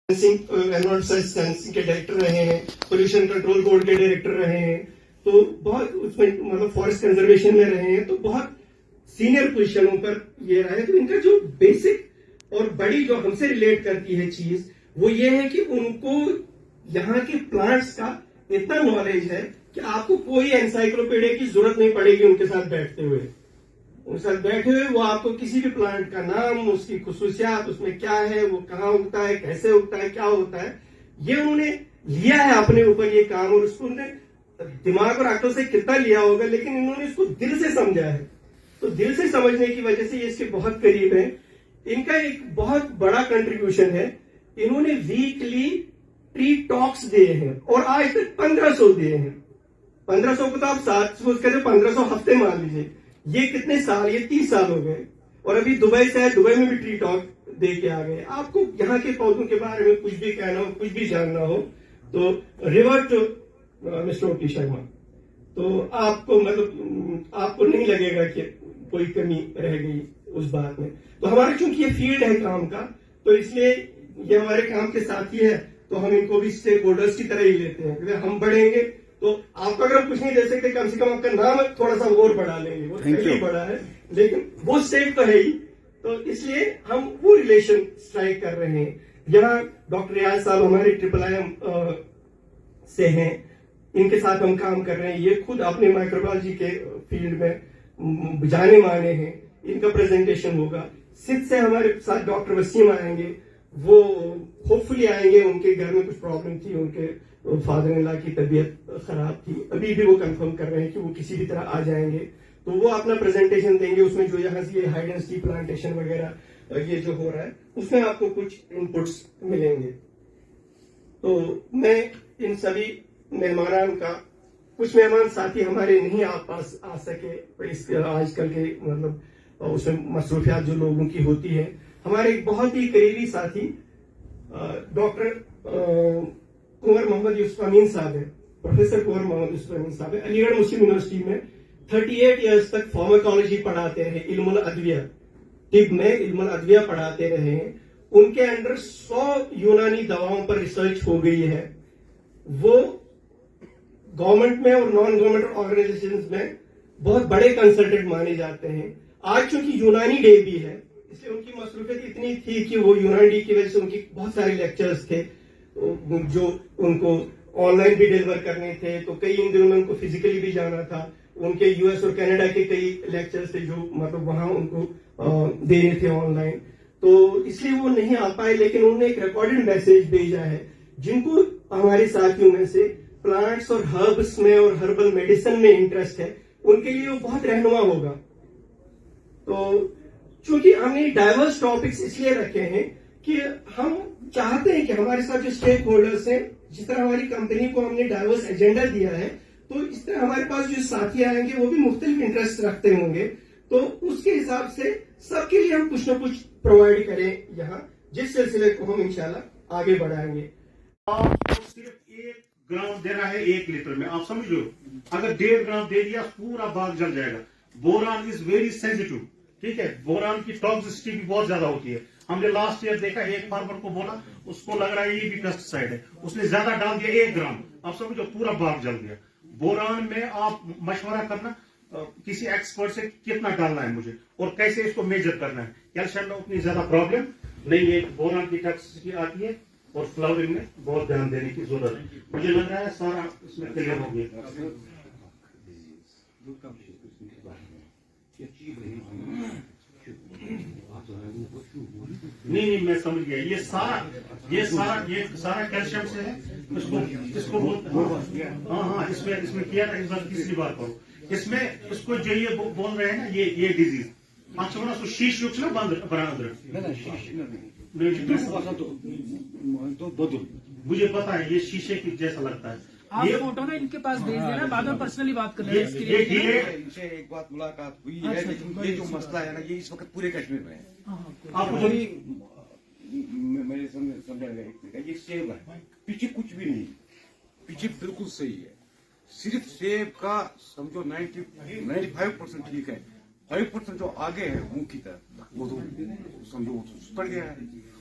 Annual sensing के director रहे हैं, पोल्यूशन कंट्रोल बोर्ड के डायरेक्टर रहे हैं, तो बहुत उसमें मतलब फॉरेस्ट कंजर्वेशन में रहे हैं, तो बहुत सीनियर पोजीशनों पर ये रहे। तो इनका जो बेसिक और बड़ी जो हमसे रिलेट करती है चीज वो ये है कि उनको यहाँ के प्लांट्स का इतना नॉलेज है कि आपको कोई एनसाइक्लोपीडिया की जरूरत नहीं पड़ेगी उनके साथ बैठते हुए। उनके साथ बैठे हुए वो आपको किसी भी प्लांट का नाम, उसकी खुसूसियात, उसमें क्या है, वो कहाँ उगता है, कैसे उगता है, क्या होता है, ये उन्होंने लिया है अपने ऊपर ये काम। और उसको उन्होंने दिमाग और अकल से कितना लिया होगा, लेकिन इन्होंने इसको दिल से समझा है। तो दिल से समझने की वजह से ये इसके बहुत करीब है। इनका एक बहुत बड़ा कंट्रीब्यूशन है, इन्होंने वीकली ट्री टॉक्स दिए हैं और आज तक 1500 दिए हैं। 1500 को तो आप 1500 हफ्ते मान लीजिए, ये कितने साल, ये 30 साल हो गए। और अभी दुबई से है, दुबई में भी ट्री टॉक दे के आ गए। आपको यहाँ के पौधों के बारे में कुछ भी कहना हो, कुछ भी जानना हो, तो रिवर्ट मिस्टर ओटी शर्मा, तो आपको मतलब आपको नहीं लगेगा कि कोई कमी रह गई उस बात में। तो हमारे चूंकि ये फील्ड है काम का, तो इसलिए ये हमारे काम के साथ ही है, तो हम इनको भी स्टेक होल्डर्स की तरह ही लेते हैं। अगर हम बढ़ेंगे तो आपको अगर हम कुछ नहीं दे सकते, कम से कम आपका नाम थोड़ा सा और बढ़ा लेंगे। वो पहले बड़ा है, लेकिन वो स्टेक तो है ही। तो इसलिए हम वो रिलेशन स्ट्राइक कर रहे हैं। यहाँ डॉक्टर रियाज साहब हमारे IIIM से हैं, इनके साथ हम काम कर रहे हैं। ये खुद अपने माइक्रोबायोलॉजी के फील्ड में जाने माने हैं। इनका प्रेजेंटेशन होगा। सिद्ध से हमारे साथ डॉक्टर वसीम आएंगे, वो होपफुली आएंगे। उनके घर में कुछ प्रॉब्लम थी, उनके फादर इन लॉ की तबीयत खराब थी, अभी भी वो कंफर्म कर रहे हैं कि वो किसी भी तरह आ जाएंगे। तो वो अपना प्रेजेंटेशन देंगे, उसमें जो यहाँ से ये हाई डेंसिटी प्लांटेशन वगैरह ये जो हो रहा है उसमें आपको कुछ इनपुट्स मिलेंगे। तो मैं इन सभी मेहमानान का, कुछ मेहमान साथी हमारे नहीं पास आ सके, इस आजकल के मतलब उसमें मसरूफियात जो लोगों की होती है। हमारे एक बहुत ही करीबी साथी डॉक्टर कुंवर मोहम्मद यूसुफ अमीन साहब है, प्रोफेसर कुंवर मोहम्मद यूसुफ अमीन साहब है। अलीगढ़ मुस्लिम यूनिवर्सिटी में 38 ईयर्स तक फार्माकोलॉजी पढ़ाते रहे, इल्मुल अद्विया, तिब में इल्मुल अद्विया पढ़ाते रहे हैं। उनके अंडर 100 यूनानी दवाओं पर रिसर्च हो गई है। वो गवर्नमेंट में और नॉन गवर्नमेंट ऑर्गेनाइजेशंस में बहुत बड़े कंसल्टेंट माने जाते हैं। आज चूंकि यूनानी डे भी है, इसलिए उनकी मसरूफियत इतनी थी कि वो यूनानी डे की वजह से उनकी बहुत सारे लेक्चर्स थे जो उनको ऑनलाइन भी डिलीवर करने थे। तो कई इन दिनों में उनको फिजिकली भी जाना था। उनके US और कनाडा के कई लेक्चर्स थे जो मतलब वहां उनको देने थे ऑनलाइन, तो इसलिए वो नहीं आ पाए। लेकिन उन्होंने एक रिकॉर्डेड मैसेज भेजा है। जिनको हमारे साथियों में से प्लांट्स और हर्ब्स में और हर्बल मेडिसिन में इंटरेस्ट है, उनके लिए वो बहुत रहनुमा होगा। तो चूंकि हमने डाइवर्स टॉपिक्स इसलिए रखे हैं कि हम चाहते हैं कि हमारे साथ जो स्टेक होल्डर्स हैं, जिस तरह हमारी कंपनी को हमने डाइवर्स एजेंडा दिया है, तो इस तरह हमारे पास जो साथी आएंगे वो भी मुख्तलिफ इंटरेस्ट रखते होंगे। तो उसके हिसाब से सबके लिए हम कुछ ना कुछ प्रोवाइड करें यहाँ, जिस सिलसिले को हम इंशाल्लाह आगे बढ़ाएंगे। आपको सिर्फ 1 ग्राम देना है 1 लीटर में, आप समझ लो। अगर 1.5 ग्राम दे दिया पूरा बाग जल जाएगा। बोरान इज वेरी सेंसिटिव, ठीक है। बोरान की टॉक्सिसिटी भी बहुत ज्यादा होती है। हमने लास्ट ईयर देखा, एक फार्मर को बोला, उसको लग रहा है ये भी पेस्टिसाइड है, उसने ज्यादा डाल दिया 1 ग्राम, आप समझो पूरा बाग जल गया। बोरान में आप मशवरा करना किसी एक्सपर्ट से कितना डालना है मुझे और कैसे इसको मेजर करना है। कैल्शियम में उतनी ज्यादा प्रॉब्लम नहीं है, बोरान की टॉक्सिसिटी आती है और फ्लावरिंग में बहुत ध्यान देने की जरूरत है। मुझे लग रहा है सारा इसमें क्लियर हो गया। नहीं, मैं समझ गया। ये सारा कैल्शियम से है। इसको हाँ, इसमें किया था, इस बार तीसरी बार करो। इसमें इसको जो ये बोल रहे हैं ना, ये डिजीज अच्छा बना, शीश युग ना बंद बराबर। मुझे पता है ये शीशे की जैसा लगता है। आप फोटो ना इनके पास भेज देना, बाद में पर्सनली बात कर लेंगे इसके लिए। इनसे एक बात मुलाकात हुई है, लेकिन ये जो मसला है ना, ये इस वक्त पूरे कश्मीर में है। आप मेरे समझा ये सेब है, पीछे कुछ भी नहीं, पीछे बिल्कुल सही है। सिर्फ सेब का समझो 95% ठीक है, 5% जो आगे है मुंह की तरफ, वो तो समझो सुधर गया है।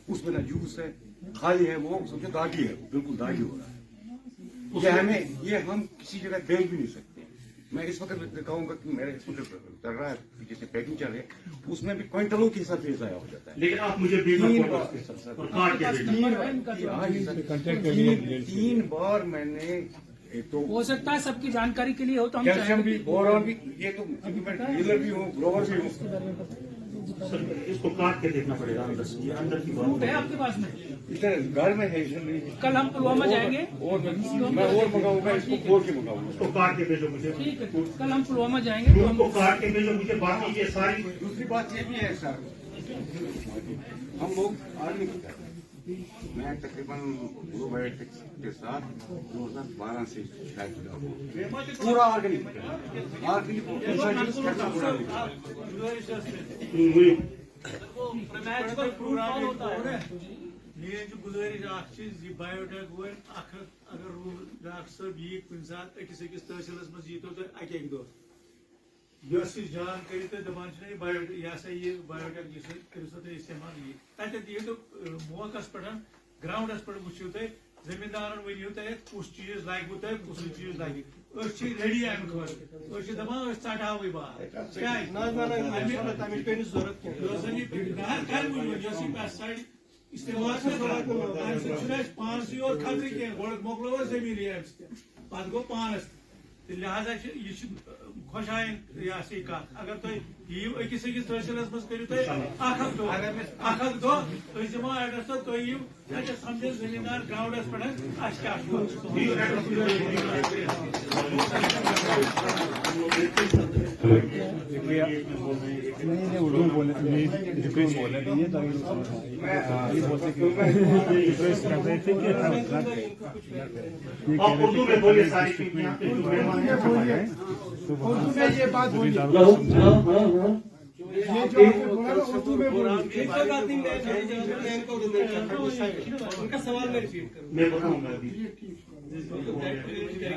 उसमें ना जूस है, खाली है, वो समझो दागी है, बिल्कुल दागी हो रहा है। ये हम किसी जगह देख भी नहीं सकते। मैं इस वक्त कहूंगा कि मेरे इस वक्त चल रहा है, जैसे पैकिंग चल रही है, उसमें भी क्विंटलों के हिसाब से ज़ाया हो जाता है। लेकिन आप मुझे भेजना तीन फोटो बार और काट के भेजना। तीन बार मैंने एक तो हो सकता है सबकी जानकारी के लिए हो तो हम कैल्शियम भी, चाहेंगे बोरॉन भी, ये तो क्योंकि मैं डीलर भी हूँ, ग्रोवर भी हूँ। सर, इसको काट के देखना पड़ेगा अंदर से, ये अंदर की फ्रूट है बात आपके पास में। इधर घर में है, इसलिए कल हम पुलवामा जाएंगे, और मैं और मंगाऊंगा, इसको खोल के मंगाऊंगा। इसको काट के भेजो मुझे। ठीक है, कल हम पुलवामा जाएंगे तो फ्रूट हम को काट के भेजो मुझे। बाकी ये सारी दूसरी बात ये भी है सर, हम लोग आर्मी की तरह, मैं तकरीबन प्रोबायोटिक्स के साथ 2012 से शायद जुड़ा हूँ। पूरा ऑर्गेनिक मेरी जो गुजारिश यह बायोटेक वो अगर डॉक्टर साहब यी कुछ सात अकिस अकिस तहसीलस मज यीतो तो अके दो जानकारी तो दपान यह सा यह बायोटेक करो सा तुम इस्तेमाल यह तक दियो तो मौकस पे ग्राउंडस पे वो तुम जमींदार वनो तुम कुछ चीज लागू तुम कुछ चीज लगे रेडी अमे खर दपान षटावे बात इस्तेमाल पान और खतरे कह मोकलो जमीन पे गो पानस लिहाजा यह खुशाइन यह कत अगर तुम यू अकिस अकिस तहसीलस मज करो तुम दो दिमो एड्रेस तो तुम यू समझे जमींदार ग्राउंडस पे आप उर्दू में बोलिए सारी चीजें। यहाँ पे जो मेहमान हैं, उर्दू में ये बात बोली, ये जो आपने बोला ना उर्दू में बोली। उनका सवाल मैं रिपीट करूँ। मैं बताऊंगा अभी।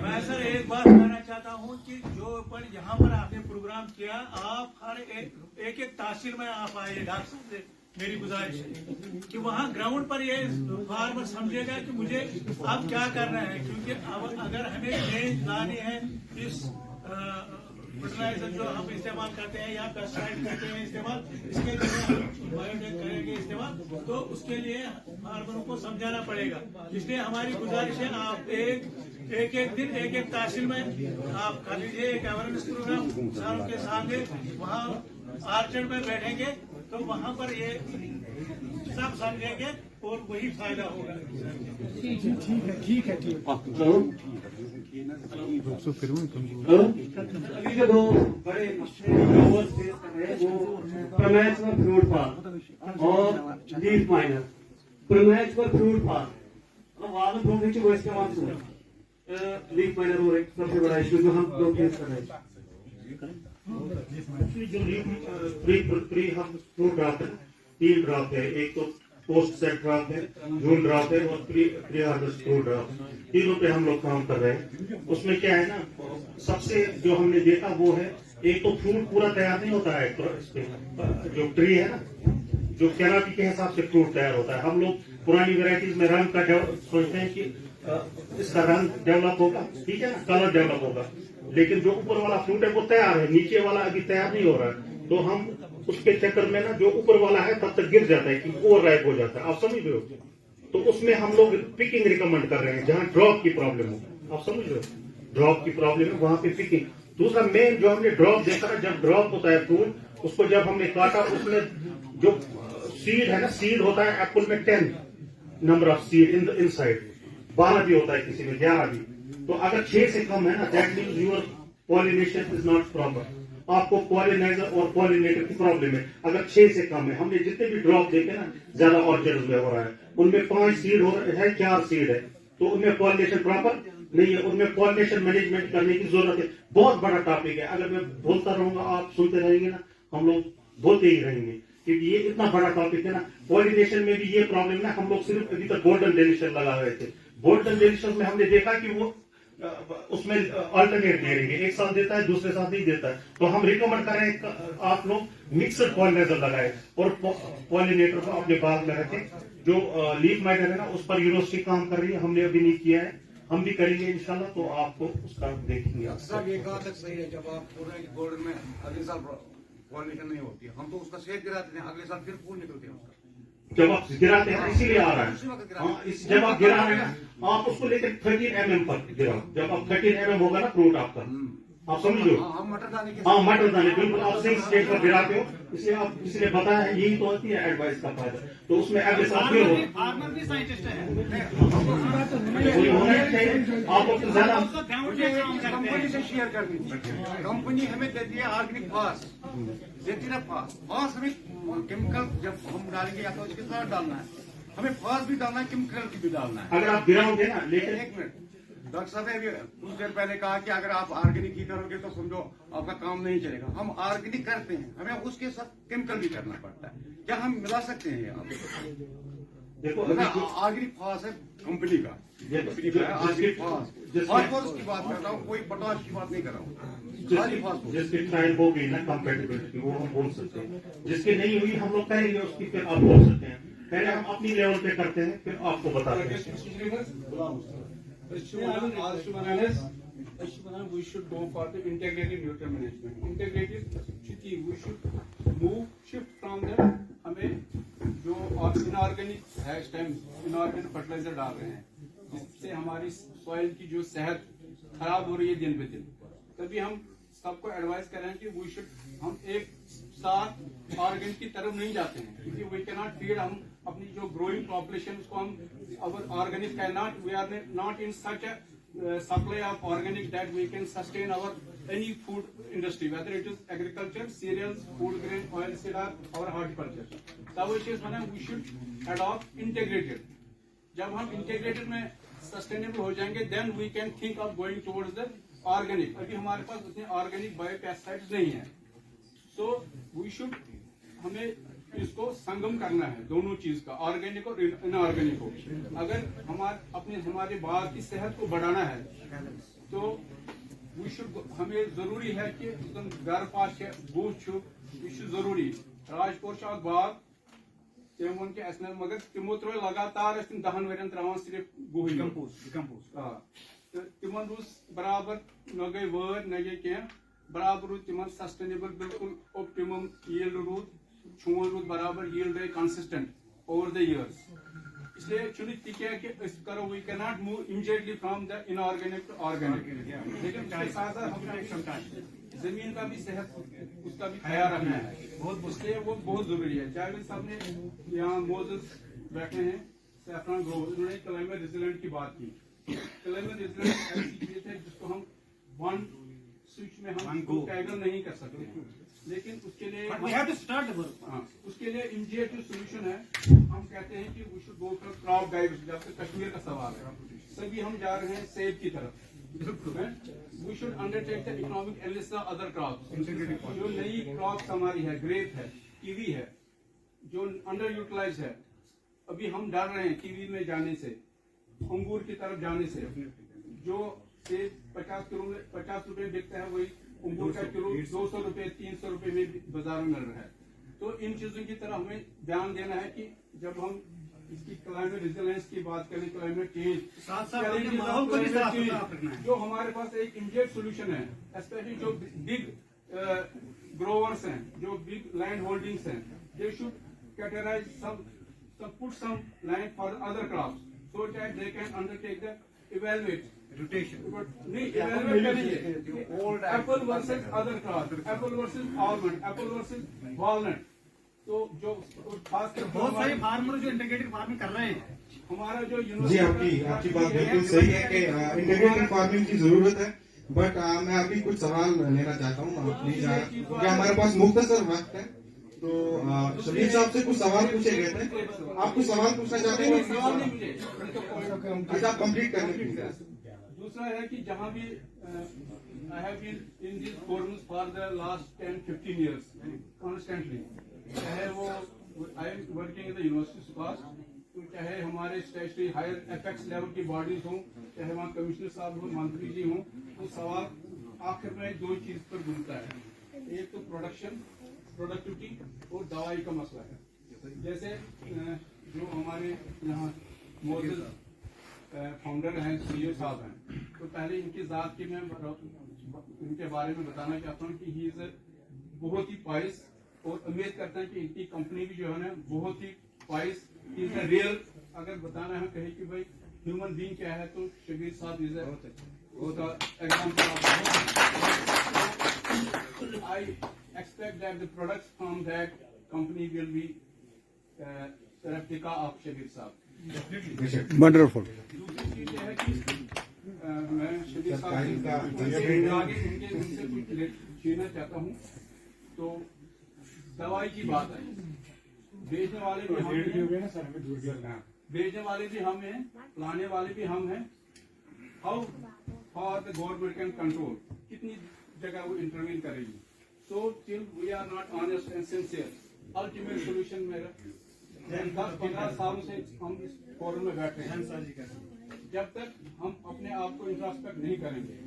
मैं सर एक बात कहना चाहता हूँ कि जो पर यहाँ पर आपने प्रोग्राम किया, आप हर एक तहसील में आप आए डॉक्टर साहब से मेरी गुजारिश है कि वहाँ ग्राउंड पर ये फार्मर समझेगा कि मुझे अब क्या करना है, क्योंकि अब अगर हमें रेंज लानी है इस फर्टिलाइजर जो हम इस्तेमाल करते हैं या पेस्टिसाइड करते हैं इस्तेमाल, इसके लिए हम बायोटेक करेंगे इस्तेमाल, तो उसके लिए फार्मरों को समझाना पड़ेगा। इसलिए हमारी गुजारिश है आप एक दिन एक तहसील में आप कर लीजिए एक अवेयरनेस प्रोग्राम किसानों के सामने, वहाँ आर्चर्ड में बैठेंगे तो वहाँ पर ये सब समझेंगे और वही फायदा होगा। ठीक है। अभी जो दो बड़े ग्रोवर्स फेस कर रहे हैं वो प्रोमैचुअर फ्रूट पार्क और लीफ माइनर। प्रोमैचुअर फ्रूट पार्क वाद फ्रूट है कि वो इस्तेमाल हुआ, लीफ माइनर और एक सबसे बड़ा इशू जो हम लोग फेस कर रहे हैं। जो प्री हम फ्रूट ड्राफ्ट है, 3 ड्राफ्ट है, एक तो पोस्ट सेट ड्राफ्ट है, जून ड्राफ्ट है और प्री हार्वेस्ट फ्रूट ड्राफ्ट, तीनों पे हम लोग काम कर रहे हैं। उसमें क्या है ना, सबसे जो हमने देखा वो है, एक तो फ्रूट पूरा तैयार नहीं होता है, तो जो ट्री है ना, जो कैनापी के हिसाब से फ्रूट तैयार होता है। हम लोग पुरानी वेराइटीज में रंग का सोचते हैं कि इसका रंग डेवलप होगा, ठीक है ना, कलर डेवलप होगा, लेकिन जो ऊपर वाला फ्रूट है वो तैयार है, नीचे वाला अभी तैयार नहीं हो रहा है। तो हम उसके चक्कर में ना जो ऊपर वाला है तब तक गिर जाता है कि ओवर राइप हो जाता है, आप समझ रहे हो। तो उसमें हम लोग पिकिंग रिकमेंड कर रहे हैं, जहां ड्रॉप की प्रॉब्लम हो, आप समझ रहे हो, ड्रॉप की प्रॉब्लम है वहां पे पिकिंग। दूसरा मेन जो हमने ड्रॉप देखा ना, जब ड्रॉप होता है फ्रूट, उसको जब हमने काटा उसमें जो सीड है ना, सीड होता है एप्पल में 10 number of seed in side, 12 भी होता है किसी में, 11 भी। तो अगर 6 से कम है ना, that means your pollination is not proper, आपको पॉलिनाइजर और पॉलिनेटर की प्रॉब्लम है। अगर 6 से कम है, हमने जितने भी ड्रॉप देखे ना ज्यादा ऑर्चर्ड में हो रहा है, उनमें 5 सीड हो रहे हैं, 4 सीड है, तो उनमें पॉलिनेशन प्रॉपर नहीं है, उनमें पॉलिनेशन मैनेजमेंट करने की जरूरत है। बहुत बड़ा टॉपिक है, अगर मैं बोलता रहूंगा आप सुनते रहेंगे ना, हम लोग बोलते ही रहेंगे, क्योंकि ये इतना बड़ा टॉपिक है ना। पॉलिनेशन में भी ये प्रॉब्लम ना, हम लोग सिर्फ अभी तक गोल्डन डेलिशियस लगा रहे थे। गोल्डन डेलिशियस में हमने देखा कि वो उसमें अल्टरनेट दे रही है, एक साल देता है दूसरे साल नहीं देता है। तो हम रिकमेंड कर रहे हैं आप लोग मिक्सर पॉलिनेटर लगाए और पॉलिनेटर को अपने बाग में रखें, जो लीफ मैटर है ना, उस पर यूनिवर्सिटी काम कर रही है, हमने अभी नहीं किया है, हम भी करेंगे इंशाल्लाह, तो आपको उसका देखेंगे। साहब ये कहा तक सही है, जब आप पूरे बोर्ड में अगले साल क्वालिफिकेशन नहीं होती है, हम तो उसका सेट गिराते हैं, अगले साल फिर पूल निकलते हैं उसका। जब आप गिराते हैं इसीलिए आ रहा है। हाँ, जब आप गिरा रहे हैं आप उसको लेकर 13 mm पर गिराओ, जब आप 13 mm होगा ना फ्रूट आपका, आप समझ लो। हम मटर दाने के हाँ, मटर दाने बिल्कुल आप सही स्टेज पर गिराते हो, इसलिए आप किसी ने बताया है, यही तो होती है एडवाइस का फायदा, तो उसमें अगले साल फिर होगा। फार्मर भी साइंटिस्ट है, कोई होना ही चाहिए, आपको तो ज्यादा उसको ग्राउंड पे काम करते कंपनी हैं। से शेयर करनी चाहिए। कंपनी हमें देती है ऑर्गेनिक फास, देती है फास, फास हमें केमिकल जब हम डालेंगे या तो उसके साथ डालना है, हमें फास भी डालना है, केमिकल की भी डालना है। अगर आप गिराओगे ना, लेकिन एक मिनट, डॉक्टर साहब ने अभी कुछ देर पहले कहा कि अगर आप ऑर्गेनिक ही करोगे तो समझो आपका काम नहीं चलेगा। हम ऑर्गेनिक करते हैं, हमें उसके साथ केमिकल भी करना पड़ता है। क्या हम मिला सकते हैं यहाँ पे? देखो ऑर्गेनिक फास है कंपनी का, कंपनी का है ऑर्गेनिक फास। फास्फोरस की बात कर रहा हूँ, कोई पोटाश की बात नहीं कर रहा हूँ। जिसकी ट्रायल हो गई ना कंपेटेबिलिटी, वो हम बोल सकते हैं, जिसकी नहीं हुई हम लोग करेंगे उसकी, फिर आप बोल सकते हैं। पहले हम अपनी लेवल पे करते हैं, फिर आपको बताते हैं। We should go for the integrated nutrient management. Integrated chiki, we should shift from the हमें जो इनऑर्गेनिक है इस टाइम इनऑर्गेनिक फर्टिलाइजर डाल रहे हैं, जिससे हमारी सॉइल की जो सेहत खराब हो रही है दिन ब दिन। तभी हम सबको एडवाइस कर रहे हैं कि वी शुड हम एक साथ ऑर्गेनिक की तरफ नहीं जाते हैं, क्योंकि वी कैन नॉट फीड हम अपनी जो ग्रोइंग पॉपुलेशन उसको हम our organic can not, we are not in such a supply of organic that we can sustain our any food industry, whether it is agriculture, cereals, food grain, oilseed or horticulture. तब चीज बना we should adopt integrated. जब हम integrated में sustainable हो जाएंगे, then we can think of going towards the organic. अभी हमारे पास उतने organic biopesticides नहीं है, so we should हमें इसको संगम करना है दोनों चीज का, ऑर्गेनिक और इनऑर्गेनिक को। अगर हमारे बाग की सेहत को बढ़ाना है तो वी शुड, हमें जरूरी है कि घर पास बूथ जरूरी राजपुर बाग तम वो कि मगर तमो त्रो लगातार 10 वन त्रावान सिर्फ गुह तिमन रूस बराबर न गई वर न गई कह बराबर रूद तिमन सस्टेनेबल बिल्कुल ऑप्टिमम यील्ड रूद, छून रूद बराबर, यील्ड रही कंसिस्टेंट ओवर द इयर्स। इसलिए चुनित क्या कि करो we can not move immediately from the inorganic to organic, लेकिन उसके साथ साथ हमें जमीन का भी सेहत उसका भी ख्याल रखना है, इसलिए वो बहुत जरूरी है। जावेद साहब ने यहाँ मोजेस बैठे हैं सैफरान ग्रो, उन्होंने क्लाइमेट रेजिलेंट की बात की। क्लाइमेट रेजिलेंट ऐसी चीज है जिसको हम वन स्विच में हम टैगल नहीं कर सकते, लेकिन उसके लिए उसके लिए इमीडिएट जो सोल्यूशन है, हम कहते हैं कि we should go for crop diversity. जब तक कश्मीर का सवाल है, सभी हम जा रहे हैं सेब की तरफ। We should undertake the economic analysis of other crops. जो नई क्रॉप्स हमारी है, ग्रेप है, कीवी है, जो अंडर यूटिलाइज है, अभी हम डर रहे हैं कीवी में जाने से, अंगूर की तरफ जाने से। जो सेब 50 रुपए बिकता है, वही अंगूर का किलो 200 रुपए 300 रुपए में बाजार में मिल रहा है। तो इन चीजों की तरफ हमें ध्यान देना है कि जब हम इसकी क्लाइमेट रेजिलेंस की बात करें, क्लाइमेट चेंज माहौल को भी साफ रखना है। जो हमारे पास एक इमीडिएट सोल्यूशन है, स्पेशली जो बिग ग्रोवर्स हैं, जो बिग लैंड होल्डिंग्स हैं, they should categorise put some land for other crops so that they can undertake the evaluate नहीं apple versus other crop, apple versus almond, apple versus walnut. तो जो खासकर बहुत सारे farmer जो इंटीग्रेटेड फार्मिंग कर रहे हैं, हमारा जो जी आपकी बात बिल्कुल सही है कि इंटीग्रेटेड फार्मिंग की जरूरत है, बट मैं अभी कुछ सवाल लेना चाहता हूँ प्लीज, क्योंकि हमारे पास मुख्तसर वक्त है। तो शबीर साहब से कुछ सवाल पूछे गए थे, आप कुछ सवाल पूछना चाहते हैं? अच्छा, कंप्लीट करने। दूसरा है कि जहां भी I have been in this forums for the last 10-15 years constantly, चाहे वो I am working in the university सुपास, तो चाहे हमारे स्टेशनरी हायर एपेक्स लेवल की बॉडीज हों, चाहे वहाँ कमिश्नर साहब हों, मंत्री जी हों, तो सवाल आखिर में दो चीज पर घूमता है। एक तो प्रोडक्टिविटी और दवाई का मसला है। जैसे जो हमारे यहाँ मौजूद फाउंडर हैं, सीईओ साहब हैं, तो पहले इनकी जात की मैं इनके बारे में बताना चाहता हूँ कि ही इज बहुत ही पाइस, और उम्मीद करता है कि इनकी कंपनी भी जो है ना बहुत ही पाइस, इज अ रियल। अगर बताना है कहीं कि भाई ह्यूमन बीइंग क्या है, तो शबीर साहब is example. I expect that the products from that company will be replica of Shabir साहब। वंडरफुल। दूसरी चीज यह है कि मैं शबीर साहब से आगे उनसे कुछ छीनना चाहता हूँ। तो दवाई की बात आई, बेचने वाले भी हम हैं, बेचने वाले भी हम हैं, लाने वाले भी हम हैं। How far the government can control, कितनी जगह वो इंटरवीन करेगी। So till we are not honest and sincere, ultimate solution मेरा 10-15 सालों से हम इस फोरम में बैठे हैं, जब तक हम अपने आप को इंट्रोस्पेक्ट नहीं करेंगे,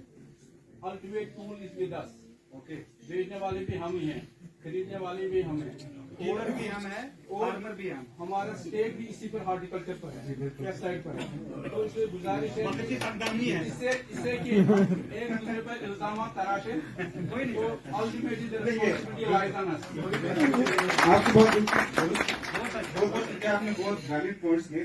ultimate tool is with us. Okay, बेचने वाले भी हम ही हैं, खरीदने वाले भी हम हैं, ओनर भी हम हैं, फार्मर भी हम। हमारा स्टेक भी इसी पर हॉर्टिकल्चर पर है, वेबसाइट पर है। तो इसलिए गुजारिश है इससे कि एक दूसरे पर इल्जाम तराशे, तो ultimately the responsibility lies on us. आपको बहुत आपने बहुत वैलिड पॉइंट्स किए।